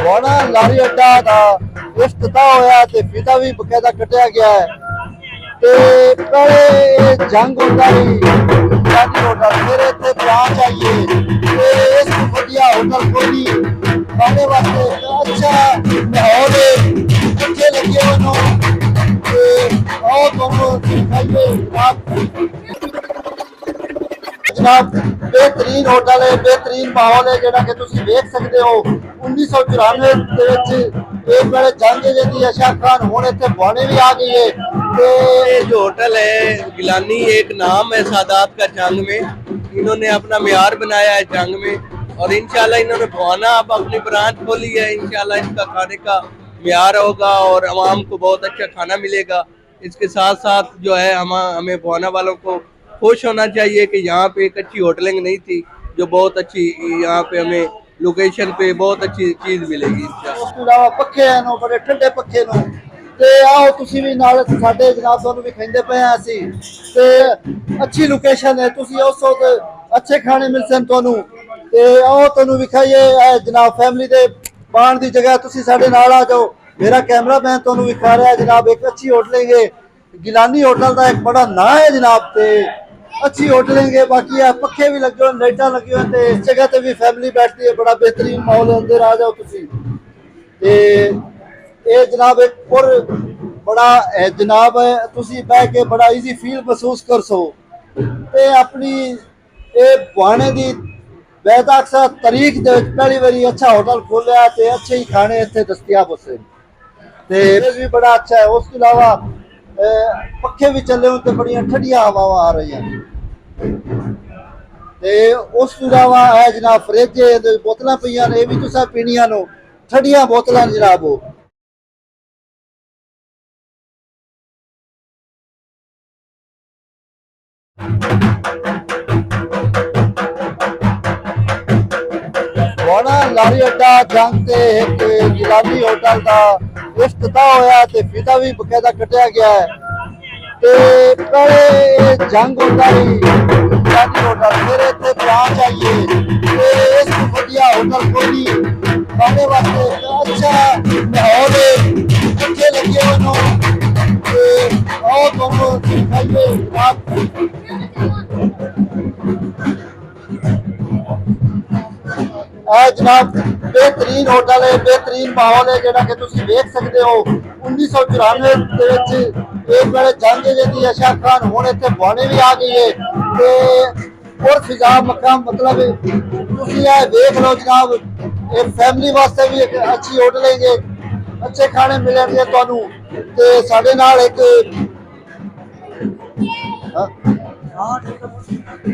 ਹੁਣ ਲਾਰੀ ਅੱਡਾ ਦਾ ਇਫਤਤਾਹ ਹੋਇਆ ਤੇ ਫੀਤਾ ਵੀ ਬਕਾਇਦਾ ਕੱਟਿਆ ਗਿਆ ਹੈ ਤੇ ਪਹਿਲੇ ਜੰਗ ਹੁੰਦਾ ਸੀ ਪੰਜਾਬੀ ਹੋਟਲ ਫਿਰ ਇੱਥੇ ਬ੍ਰਾਂਚ ਆਈਏ ਤੇ ਇਸ ਤੋਂ ਵਧੀਆ ਹੋਟਲ ਕੋਈ ਨਹੀਂ ਖਾਣੇ ਵਾਸਤੇ ਅੱਛਾ ਮਾਹੌਲ ਅੱਛੇ ਲੱਗੇ ਉਹਨੂੰ ਤੇ ਆਓ ਤੁਹਾਨੂੰ ਦਿਖਾਈਏ जनाब बेहतरीन होटल है बेहतरीन माहौल है जोड़ा कि तुम देख सकते हो 1994 एक बार जंग जी अशा खान हूँ इतने बने भी आ गई है जो होटल है गिलानी एक नाम है सादात का जंग में इन्होंने अपना म्यार बनाया है जंग में और इंशाल्लाह इन्होंने भवाना अब अपनी ब्रांच खोली है इंशाल्लाह इनका खाने का म्यार होगा और आवाम को बहुत अच्छा खाना मिलेगा। इसके साथ साथ जो है हमें भवाना वालों को खुश होना चाहिए कि यहाँ पे एक अच्छी होटलिंग नहीं थी जो बहुत अच्छी यहाँ पे हमें लोकेशन पे बहुत अच्छी चीज मिलेगी। उसके अलावा पखे हैं बड़े ठंडे पखे ने ते आओ तुसी भी नाल साडे जनाब तुहानू भी खंदे पे हैं असी ते अच्छी लोकेशन है तुसी उस वक्त अच्छे खाने मिल सन तुहानू ते आओ तुहानू विखाइए जनाब फैमिली दे पान दी जगह तुसी साडे नाल आ जाओ। मेरा कैमरा मैन तुहानू विखा रहा है जनाब एक अच्छी होटलिंग है गिलानी होटल का एक बड़ा ना है जनाब ते अच्छी होटलिंग है बाकी है पखे भी लगे हुए लाइटा लगी हुई इस जगह पे भी फैमिली बैठती है बड़ा बेहतरीन माहौल है अंदर आ जाओ तुसी ते ये जनाब एक और बड़ा जनाब है तुसी बह के बड़ा इजी फील महसूस कर सो ते अपनी ये बहाने दी बेदाक्सा तारीख दे पहली बारी अच्छा होटल खोलिया ते अच्छे ही खाने इतने दस्तियाब होते ते भी बड़ा अच्छा है। उसके अलावा पखे भी चले हो तो बड़िया ठंडिया हवावां आ रही ते उस तो इलावा है जनाब फ्रिज बोतल पई ने ये भी तुसा पीनिया नो ठंडिया बोतल जनाब हो लारी अड्डा जंग ते एक गिलानी होटल का इफ्तिताह होया ते फीता भी बकायदा कटिया गया है ते पहले जंग होता ही गिलानी होटल फिर इतने ब्रांच आइए ते इस तो बढ़िया होटल कोई नहीं खाने वास्ते अच्छा माहौल अच्छे लगे हुए आओ तुम दिखाइए जनाब बेहतरीन होटल है बेहतरीन माहौल है जोड़ा कि तुम देख सकते हो 1994 एक बार जंग जी अशा खान हूँ इतने बने भी आ गई है ते और फिजा मकाम मतलब देख लो जनाब एक फैमिली वास्ते भी एक अच्छी होटलिंग है अच्छे खाने मिलेंगे तुहानू ते साडे नाल एक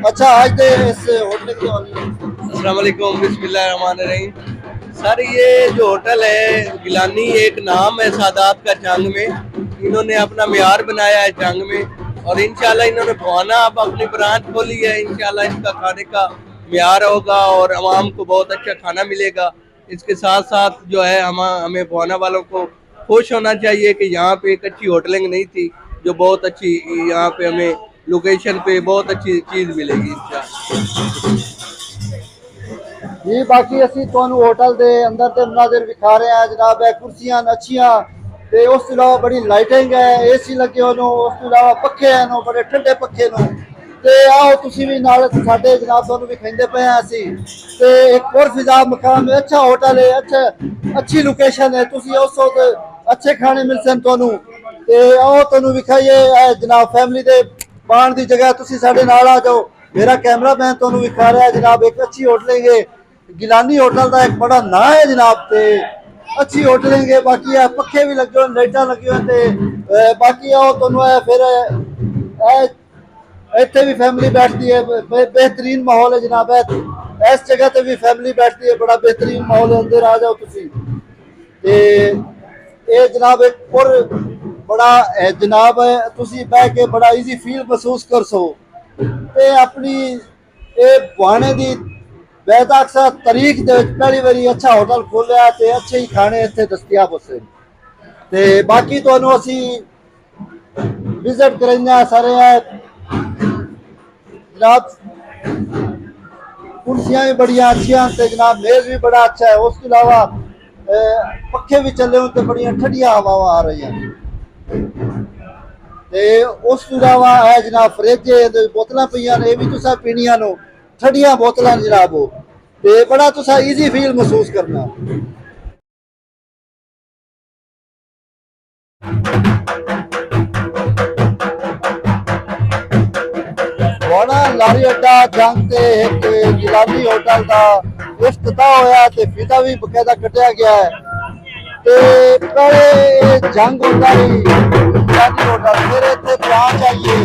अच्छा आज दे इस होटल की अस्सलाम वालेकुम बिस्मिल्लाहिर्रहमानिर्रहीम। सर ये जो होटल है गिलानी एक नाम है सादात का जंग में इन्होंने अपना म्यार बनाया है जंग में और इंशाल्लाह इन्होंने भवाना अब अपनी ब्रांच खोली है इंशाल्लाह इनका खाने का म्यार होगा और आवाम को बहुत अच्छा खाना मिलेगा। इसके साथ साथ जो है हमें भवाना वालों को खुश होना चाहिए कि यहाँ पे एक अच्छी होटलिंग नहीं थी जो बहुत अच्छी यहाँ पे हमें लोकेशन पे बहुत अच्छी चीज मिलेगी जी। बाकी असी तुहानू होटल दे अंदर दे मनाजिर विखा रहे हैं जनाब है कुर्सियां अच्छियां ते उस तो इलावा बड़ी लाइटिंग है एसी लगे हुए उस तो इलावा पखे हैं बड़े ठंडे पखे ने ते आओ तुसी भी नाल साडे जनाब तुहानू भी खंदे पे हैं असी ते एक और फिजा मकाम है अच्छा होटल है अच्छा अच्छी लोकेशन है तुसी उस वक्त अच्छे खाने मिल सन तुहानू ते आओ तुहानू विखाइए जनाब फैमिली दे पान दी जगह तुसी साडे नाल आ जाओ। मेरा कैमरा मैन तुहानू विखा रहा है जनाब एक अच्छी होटलिंग है गिलानी होटल का एक बड़ा ना है जनाब ते अच्छी होटलिंग है बाकी है पखे भी लगे हुए लाइटा लगी हुई बाकी आओ तुहानू फिर इतने भी फैमिली बैठती है बेहतरीन माहौल है जनाब है इस जगह पे भी फैमिली बैठती है बड़ा बेहतरीन माहौल है अंदर आ जाओ तुसी ते ये जनाब एक और बड़ा जनाब है तुसी बह के बड़ा इजी फील महसूस कर सो ते अपनी ये बहाने दी बेदाक्सा तारीख दे पहली बारी अच्छा होटल खोलिया ते अच्छे ही खाने इतने दस्तियाब होते ते बाकी तुहानू असी विजिट करेंगे सारे जनाब कुर्सियां भी बढ़िया अच्छियां ते जनाब मेज भी बड़ा अच्छा है। उसके अलावा पखे भी चले हुए तो बढ़िया ठंडिया हवावां आ रही हैं। ते उस तो इलावा है जनाब फ्रिज बोतलां पईयां ने, ये भी तुसा पीनियां नो, ठंडिया बोतलां जनाब वो, ते बड़ा तुसा इजी फील महसूस करना। बड़ा लारी अड्डा जंग ते एक गिलानी होटल का इफ्तिताह होया ते फीता भी बकायदा कटिया गया है। ते पहले ये जंग होता ही गिलानी होटल, फिर इतने ब्रांच आइए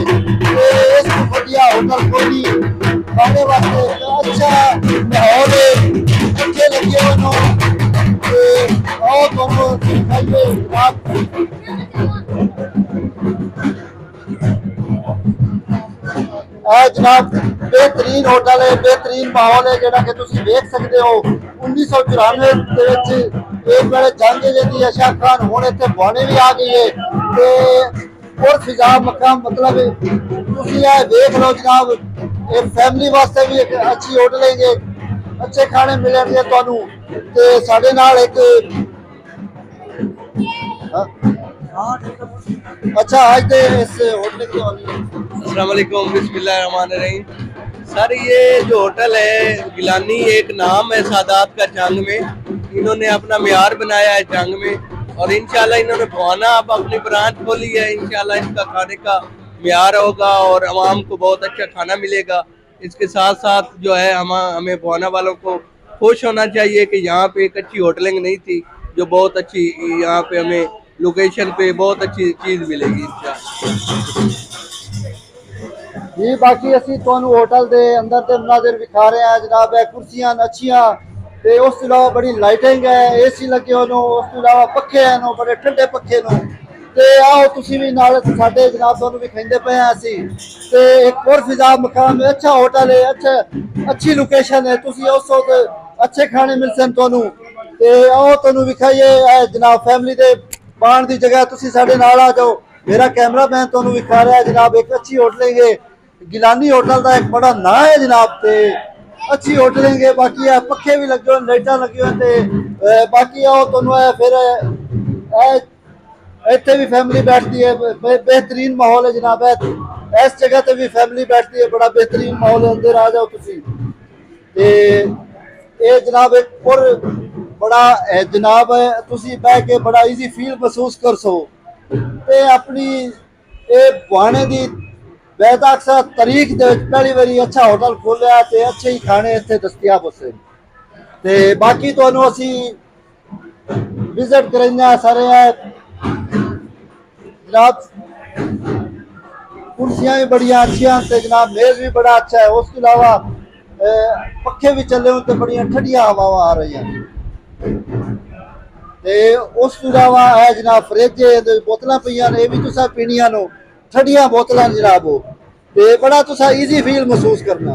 ते इस बढ़िया होटल कोई नहीं खाने वास्ते अच्छा माहौल है, अच्छे लगे हुए नो। ते आओ तुम खाइए आप। जनाब बेहतरीन होटल है, बेहतरीन माहौल है जेड़ा कि तुसी देख सकते हो। 1994 ਦੇ ਵਿੱਚ एक बड़े जंग जी अशा खान हुण इत्थे बाणे भी आ गई है ते और फिजा मकाम मतलब तुसी ये देख लो जनाब, एक फैमिली वास्ते भी एक अच्छी होटल है, अच्छे खाने मिलेंगे तुहानू। ते साडे नाल एक अच्छा आज दे इस होटल की अस्सलाम वालेकुम, बिस्मिल्लाहिर्रहमानिर्रहीम। सर ये जो होटल है गिलानी, एक नाम है सादात का जंग में। इन्होंने अपना म्यार बनाया है जंग में, और इंशाल्लाह इन्होंने भवाना अब अपनी ब्रांच खोली है। इंशाल्लाह इनका खाने का म्यार होगा और आवाम को बहुत अच्छा खाना मिलेगा। इसके साथ साथ जो है हमें भवाना वालों को खुश होना चाहिए कि यहाँ पे एक अच्छी होटलिंग नहीं थी, जो बहुत अच्छी यहाँ पे हमें लोकेशन पे बहुत अच्छी चीज़ मिलेगी इंशाल्लाह। जी बाकी असी तुहानू होटल दे अंदर दे मनाजिर विखा रहे हैं जनाब। है कुर्सियां अच्छियां ते उस तो इलावा बड़ी लाइटिंग है, एसी लगे हो नो, उस तो इलावा पखे हैं नो, बड़े ठंडे पखे नो। ते आओ तुसी भी नाल साडे जनाब तुहानू विखाइंदे पे हैं असी। ते एक और फिजा मकाम है, अच्छा होटल है, अच्छी लोकेशन है, तुसी उस वक्त अच्छे खाने मिल सन तुहानू। ते आओ तुहानू विखाइए जनाब फैमिली दे बाण दी जगह तुसी साडे नाल आ जाओ। मेरा कैमरा मैन तुहानू विखा रहा है जनाब, एक अच्छी होटलिंग है। गिलानी होटल का एक बड़ा ना है जनाब, ते अच्छी होटलिंग है। बाकी है पखे भी लगे हुए, लाइटा लगी हुई। बाकी आओ तुम फिर इतने भी फैमिली बैठती है, बेहतरीन माहौल है जनाब। है इस जगह पे भी फैमिली बैठती है, बड़ा बेहतरीन माहौल है, अंदर आ जाओ तुसी। ते ये जनाब एक और बड़ा जनाब है, तुसी बह के बड़ा इजी फील महसूस कर सो। ते अपनी ये बहाने दी बेदाक्सा तारीख दे विच पहली बारी अच्छा होटल खोलिया ते अच्छे ही खाने इत्थे दस्तयाब होसे। ते बाकी तुहानू असी विजिट कराइया सारे जनाब। कुर्सियां भी बढ़िया अच्छियां ते जनाब मेज भी बड़ा अच्छा है। उसके अलावा पखे भी चले हुए तो बढ़िया ठंडिया हवावां आ रही हैं। ते उस तो इलावा है जनाब फ्रिज बोतलां पईयां ने, ये भी तुसा पीनियां नो, ठंडिया बोतलां जनाब वो, ते बड़ा तुसा इजी फील महसूस करना।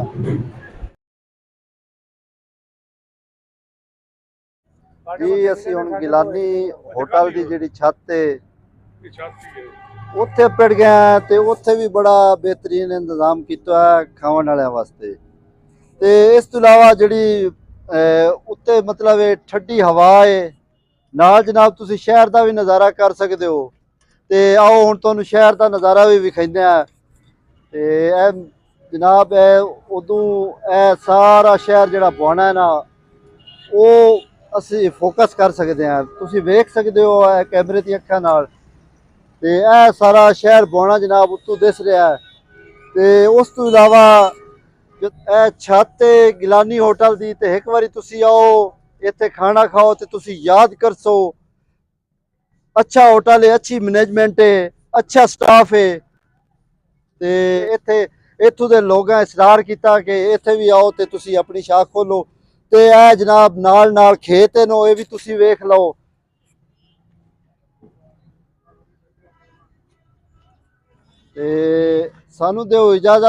जी ਅਸੀਂ ਹੁਣ ਗਿਲਾਨੀ ਹੋਟਲ ਦੀ ਜਿਹੜੀ ਛੱਤ ਹੈ ਉੱਥੇ ਪੜ ਗਿਆ ਤੇ ਉੱਥੇ ਵੀ ਬੜਾ ਬਿਹਤਰੀਨ ਇੰਤਜ਼ਾਮ ਕੀਤਾ ਹੈ ਖਾਣ ਵਾਲਿਆਂ ਵਾਸਤੇ। ਤੇ ਇਸ ਤੋਂ ਇਲਾਵਾ ਜਿਹੜੀ ਉੱਤੇ ਮਤਲਬ ਇਹ ਠੰਡੀ ਹਵਾ ਹੈ ਨਾਲ ਜਨਾਬ, ਤੁਸੀਂ ਸ਼ਹਿਰ ਦਾ ਵੀ ਨਜ਼ਾਰਾ ਕਰ ਸਕਦੇ ਹੋ। ਤੇ ਆਓ ਹੁਣ ਤੁਹਾਨੂੰ ਸ਼ਹਿਰ ਦਾ ਨਜ਼ਾਰਾ ਵੀ ਵਿਖਾਉਂਦੇ ਆ। ਤੇ ਇਹ ਜਨਾਬ ਉਦੋਂ ਇਹ ਸਾਰਾ ਸ਼ਹਿਰ ਜਿਹੜਾ ਬਣਾ ਹੈ ਨਾ, ਉਹ ਅਸੀਂ ਫੋਕਸ ਕਰ ਸਕਦੇ ਹਾਂ। ਤੁਸੀਂ ਵੇਖ ਸਕਦੇ ਹੋ ਇਹ ਕੈਮਰੇ ਦੀ ਅੱਖਾਂ ਨਾਲ। ਤੇ ਇਹ ਸਾਰਾ ਸ਼ਹਿਰ ਬਣਾ ਜਨਾਬ ਉੱਤੋਂ ਦਿਸ ਰਿਹਾ ਹੈ। ਤੇ ਉਸ ਤੋਂ ਇਲਾਵਾ ਇਹ ਛੱਤ ਹੈ ਗਿਲਾਨੀ ਹੋਟਲ ਦੀ, ਤੇ ਇੱਕ ਵਾਰੀ ਤੁਸੀਂ ਆਓ ਇੱਥੇ ਖਾਣਾ ਖਾਓ ਤੇ ਤੁਸੀਂ ਯਾਦ ਕਰ ਸੋ अच्छा होटल है, अच्छी मैनेजमेंट है, अच्छा स्टाफ है। ਤੇ ਇੱਥੇ ਇੱਥੋਂ ਦੇ ਲੋਕਾਂ ਇਸਰਾਰ ਕੀਤਾ ਕਿ ਇੱਥੇ ਵੀ ਆਓ ਤੇ ਤੁਸੀਂ ਆਪਣੀ ਸ਼ਾਖ ਖੋਲੋ। ਤੇ ਇਹ ਜਨਾਬ ਨਾਲ ਨਾਲ ਖੇਤ ਨੇ, ਇਹ ਵੀ ਤੁਸੀਂ ਵੇਖ ਲਓ। ਤੇ ਸਾਨੂੰ ਦਿਓ ਇਜਾਜ਼ਤ,